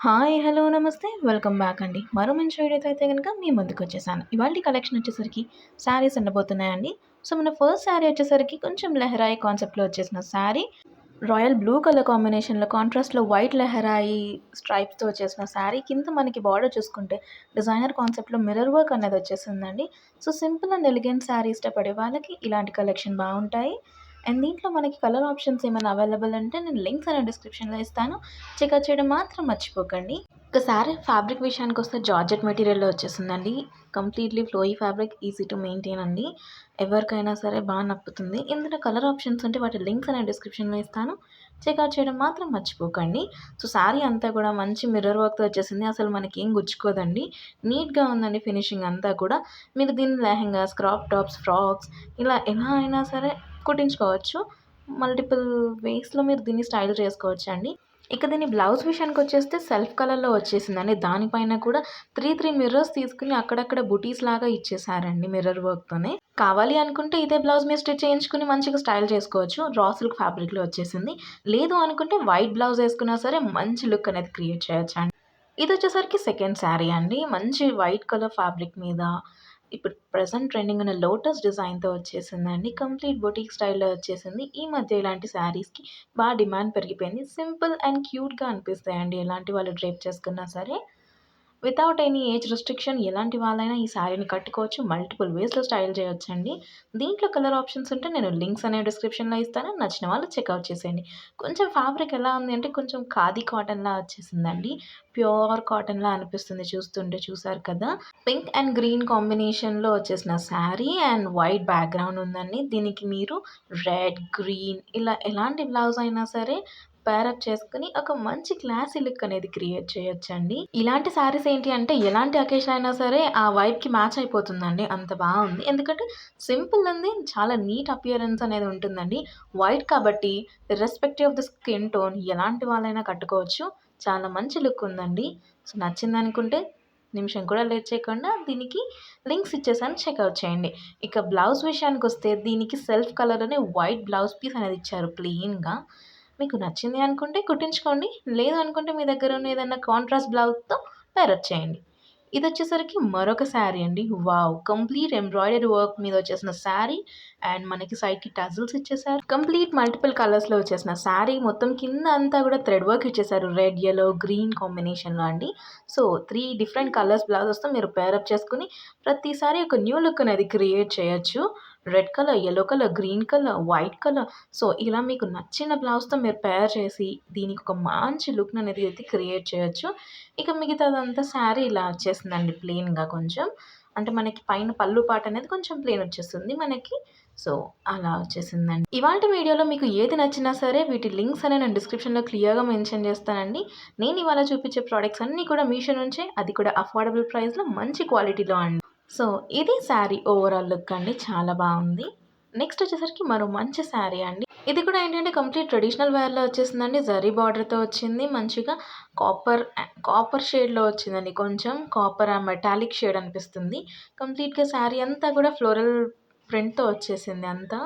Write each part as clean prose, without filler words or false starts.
Hi! Hello! నమస్తే. Welcome back అండి. మరో మంచి వీడియోతో అయితే గనుక మీ ముందుకొచ్చేసాను. ఇవాల్టి కలెక్షన్ వచ్చేసరికి శారీస్ ఉండబోతున్నాయండి. సో, మన ఫస్ట్ శారీ వచ్చేసరికి కొంచెం లెహరాయి కాన్సెప్ట్‌లో వచ్చేసిన శారీ. రాయల్ బ్లూ కలర్ కాంబినేషన్‌లో కాంట్రాస్ట్‌లో వైట్ లెహరాయి స్ట్రైప్స్‌తో వచ్చేసిన శారీ. కింద మనకి బార్డర్ చూసుకుంటే డిజైనర్ కాన్సెప్ట్‌లో మిర్రర్ వర్క్ అనేది వచ్చేసిందండి. So, simple and elegant sari ఇష్టపడే వాళ్ళకి ఇలాంటి కలెక్షన్ బావుంటాయి. అండ్ దీంట్లో మనకి కలర్ ఆప్షన్స్ ఏమైనా అవైలబుల్ అంటే నేను లింక్స్ అనేది డిస్క్రిప్షన్‌లో ఇస్తాను. చెక్‌ఔట్ చేయడం మాత్రం మర్చిపోకండి. ఇక శారీ ఫ్యాబ్రిక్ విషయానికొస్తే జార్జెట్ మెటీరియల్‌లో వచ్చేసిందండి. Completely flowy fabric, easy to maintain అండి. ఎవరికైనా సరే నప్పుతుంది. ఇందులో కలర్ ఆప్షన్స్ ఉంటే వాటి లింక్స్ అనేది డిస్క్రిప్షన్‌లో ఇస్తాను. చెక్‌ఔట్ చేయడం మాత్రం మర్చిపోకండి. సో, శారీ అంతా కూడా మంచి మిర్రర్ వర్క్‌తో వచ్చేసింది. అసలు మనకేం గుచ్చుకోదండి. నీట్‌గా ఉందండి ఫినిషింగ్ అంతా కూడా. మీరు దీన్ని లెహెంగాస్, క్రాప్ టాప్స్, ఫ్రాక్స్ ఇలా ఎలా అయినా సరే కుట్టించుకోవచ్చు. మల్టిపుల్ వేస్‌లో మీరు దీన్ని స్టైల్ చేసుకోవచ్చండి. ఇక దీని బ్లౌజ్ విషయానికొచ్చేస్తే సెల్ఫ్ కలర్‌లో వచ్చేసిందండి. దానిపైన కూడా 3 మిర్రర్స్ తీసుకొని అక్కడక్కడ బుటీస్‌లాగా ఇచ్చేసారండి మిర్రర్ వర్క్‌తోనే. కావాలి అనుకుంటే ఇదే బ్లౌజ్ మీరు స్టిచ్ చేయించుకొని మంచిగా స్టైల్ చేసుకోవచ్చు. రా సిల్క్ ఫ్యాబ్రిక్‌లో వచ్చేసింది. లేదు అనుకుంటే వైట్ బ్లౌజ్ ఏసుకున్నా సరే మంచి లుక్ అనేది క్రియేట్ చేయొచ్చండి. ఇదొచ్చేసరికి సెకండ్ శారీ అండి. మంచి వైట్ కలర్ ఫ్యాబ్రిక్ మీద ఇప్పుడు ప్రెజెంట్ ట్రెండింగ్ ఉన్న లోటస్ డిజైన్‌తో వచ్చేసిందండి. కంప్లీట్ బొటిక్ స్టైల్‌లో వచ్చేసింది. ఈ మధ్య ఇలాంటి శారీస్‌కి డిమాండ్ పెరిగిపోయింది. సింపుల్ అండ్ క్యూట్‌గా అనిపిస్తాయండి ఎలాంటి వాళ్ళు డ్రేప్ చేసుకున్నా సరే. వితౌట్ ఎనీ ఏజ్ రిస్ట్రిక్షన్ ఎలాంటి వాళ్ళైనా ఈ శారీని కట్టుకోవచ్చు. మల్టిపుల్ వేస్‌లో స్టైల్ చేయొచ్చండి. దీంట్లో కలర్ ఆప్షన్స్ ఉంటే నేను లింక్స్ అనేవి డిస్క్రిప్షన్‌లో ఇస్తాను. నచ్చిన వాళ్ళు చెక్‌ఔట్ చేసేయండి. కొంచెం ఫ్యాబ్రిక్ ఎలా ఉంది అంటే కొంచెం ఖాదీ కాటన్‌లా వచ్చేసిందండి. ప్యూర్ కాటన్‌లా అనిపిస్తుంది చూస్తుంటే చూసారు కదా! పింక్ అండ్ గ్రీన్ కాంబినేషన్‌లో వచ్చేసిన శారీ అండ్ వైట్ బ్యాక్‌గ్రౌండ్ ఉందండి. దీనికి మీరు రెడ్, గ్రీన్ ఇలా ఎలాంటి బ్లౌజ్ అయినా సరే పేరప్ చేసుకొని ఒక మంచి క్లాసీ లుక్ అనేది క్రియేట్ చేయొచ్చండి. ఇలాంటి శారీస్ ఏంటి అంటే ఎలాంటి అకేషన్ అయినా సరే ఆ వైబ్‌కి మ్యాచ్ అయిపోతుందండి. అంత బావుంది. ఎందుకంటే సింపుల్ ఉంది. చాలా నీట్ అపియరెన్స్ అనేది ఉంటుందండి. వైట్ కాబట్టి irrespective of the skin tone ఎలాంటి వాళ్ళైనా కట్టుకోవచ్చు. చాలా మంచి లుక్ ఉందండి. సో, నచ్చిందనుకుంటే నిమిషం కూడా లేట్ చేయకుండా దీనికి లింక్స్ ఇచ్చేసాను. చెక్‌ఔట్ చేయండి. ఇక బ్లౌజ్ విషయానికొస్తే దీనికి సెల్ఫ్ కలర్‌లోనే వైట్ బ్లౌజ్ పీస్ అనేది ఇచ్చారు ప్లెయిన్‌గా. మీకు నచ్చింది అనుకుంటే కుట్టించుకోండి. లేదు అనుకుంటే మీ దగ్గర ఉన్న ఏదన్నా కాంట్రాస్ట్ బ్లౌజ్‌తో పేరప్ చేయండి. ఇదొచ్చేసరికి మరొక శారీ అండి. వావ్! కంప్లీట్ ఎంబ్రాయిడరీ వర్క్ మీద వచ్చేసిన శారీ అండ్ మనకి సైడ్‌కి టజిల్స్ ఇచ్చేసారు. కంప్లీట్ మల్టిపుల్ కలర్స్‌లో వచ్చేసిన శారీ మొత్తం కింద అంతా కూడా థ్రెడ్ వర్క్ ఇచ్చేసారు. రెడ్, యెల్లో, గ్రీన్ కాంబినేషన్‌లో అండి. సో, 3 డిఫరెంట్ కలర్స్ బ్లౌజెస్‌తో మీరు పేరప్ చేసుకొని ప్రతిసారి ఒక న్యూ లుక్ అనేది క్రియేట్ చేయొచ్చు. Red colour, yellow colour, green colour, white colour so, ఇలా మీకు నచ్చిన బ్లౌజ్‌తో మీరు పేర్ చేసి దీనికి ఒక మంచి లుక్‌ననేది అయితే క్రియేట్ చేయొచ్చు. ఇక మిగతాదంతా శారీ ఇలా వచ్చేసిందండి ప్లెయిన్‌గా కొంచెం. అంటే మనకి పైన పళ్ళు పార్ట్ అనేది కొంచెం ప్లెయిన్ వచ్చేస్తుంది మనకి. సో, అలా వచ్చేసిందండి. ఇవాల్టి వీడియోలో మీకు ఏది నచ్చినా సరే వీటి లింక్స్ అనేవి నేను డిస్క్రిప్షన్‌లో క్లియర్‌గా మెన్షన్ చేస్తానండి. నేను ఇవాళ చూపించే ప్రొడక్ట్స్ అన్నీ కూడా మీషో నుంచే అది కూడా అఫోర్డబుల్ ప్రైస్‌లో మంచి క్వాలిటీలో అండి. సో, ఇది శారీ ఓవరాల్ లుక్ అండి. చాలా బావుంది. నెక్స్ట్ వచ్చేసరికి మరో మంచి శారీ అండి. ఇది కూడా ఏంటంటే కంప్లీట్ ట్రెడిషనల్ వేర్‌లో వచ్చేసిందండి. జరీ బార్డర్‌తో వచ్చింది. మంచిగా కాపర్ షేడ్‌లో వచ్చిందండి. కొంచెం కాపర్ మెటాలిక్ షేడ్ అనిపిస్తుంది. కంప్లీట్‌గా శారీ అంతా కూడా ఫ్లోరల్ ప్రింట్‌తో వచ్చేసింది అంతా.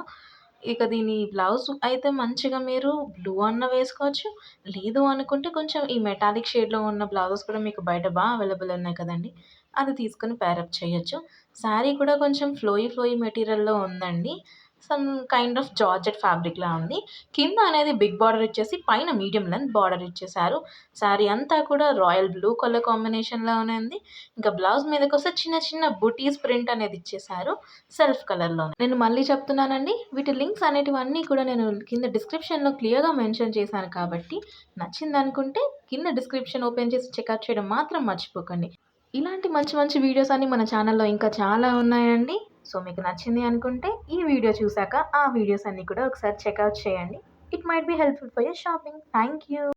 ఇక దీని బ్లౌజ్ అయితే మంచిగా మీరు బ్లూ అన్నా వేసుకోవచ్చు. లేదు అనుకుంటే కొంచెం ఈ మెటాలిక్ షేడ్‌లో ఉన్న బ్లౌజెస్ కూడా మీకు బయట అవైలబుల్ ఉన్నాయి కదండీ! అది తీసుకొని పేరప్ చేయొచ్చు. శారీ కూడా కొంచెం ఫ్లోయీ మెటీరియల్‌లో ఉందండి. సమ్ కైండ్ ఆఫ్ జార్జెట్ ఫ్యాబ్రిక్‌లా ఉంది. కింద అనేది బిగ్ బార్డర్ ఇచ్చేసి పైన మీడియం లెంత్ బార్డర్ ఇచ్చేసారు. శారీ అంతా కూడా రాయల్ బ్లూ కలర్ కాంబినేషన్‌లోనే ఉంది. ఇంకా బ్లౌజ్ మీదకొస్తే చిన్న బుటీస్ ప్రింట్ అనేది ఇచ్చేసారు సెల్ఫ్ కలర్‌లోనే. నేను మళ్ళీ చెప్తున్నానండి. వీటి లింక్స్ అనేటివన్నీ కూడా నేను కింద డిస్క్రిప్షన్‌లో క్లియర్‌గా మెన్షన్ చేశాను కాబట్టి నచ్చిందనుకుంటే కింద డిస్క్రిప్షన్ ఓపెన్ చేసి చెక్‌ఔట్ చేయడం మాత్రం మర్చిపోకండి. ఇలాంటి మంచి వీడియోస్ అన్నీ మన ఛానల్‌లో ఇంకా చాలా ఉన్నాయండి. సో, మీకు నచ్చింది అనుకుంటే ఈ వీడియో చూసాక ఆ వీడియోస్ అన్నీ కూడా ఒకసారి చెక్‌ఔట్ చేయండి. It might be helpful for your shopping. Thank you.